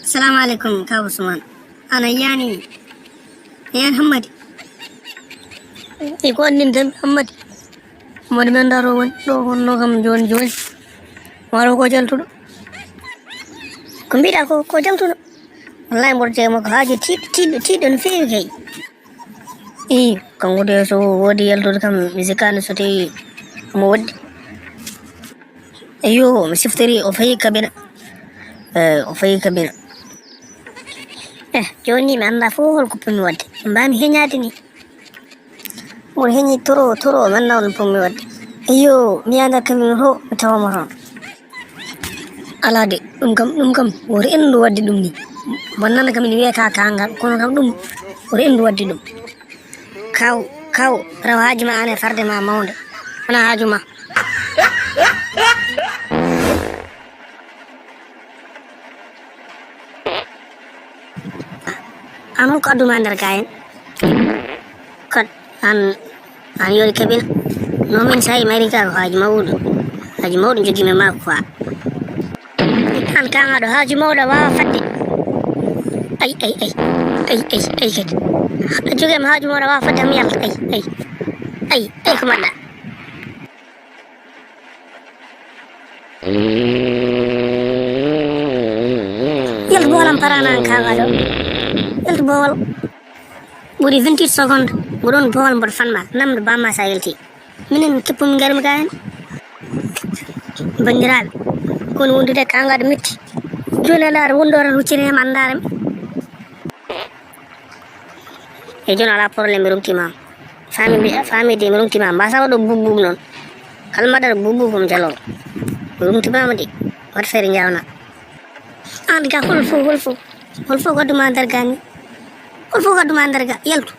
السلام عليكم كابو سمان. أنا يا محمد يكون نندم محمد من دارون نوكم جون مارو كوجل تلو كمبيرا كوجل تلو والله مرجع مكاجي تيد نفيه كم ودي سو ودي يلتو كم مزيكان سوتي مود أيوه مسفتري أوفي كبيرة جوني من الله فوق الكوبن ود بام هنياتني ورهني ترو من نون بومي ود أيوه ميانا كمين هو متوامران alade ɗum kam wori endu waddi ɗum ni bonnana kam ina wiyata kangal kono kam ɗum wori endu waddi ɗum kaw rew haaju ma an e farde ma mawde wona haaju ma an holko adduma nder gayen kad an yori kabina nomin sayi mari ka ko haaju mawɗum jogimi mako quoi an kan aɗo haaju mawɗo wawa fadde ay kadi a jogima haaju mawɗo wawa fadde mi yalta ay ko mbaɗɗa yaltu bowalam parana an kan aɗo yaltu bowal ɓuuri 28 secondes mboɗon bowal mboɗo fanma namdo bamma sa yalti minen keppumi garmi ga hen bandiraɓe kono wondude kangaɗo metti joni alaara wondoran huccinema andarami joni ala probléme mi rumtima famide mi rumtima mbasa waɗo bubbug noon kala mbaɗata bubbug kom jalo mi rumtimama de wat feere jawna an ga hol fo gadduma nder ga ni hol fo gadduma nder ga yaltu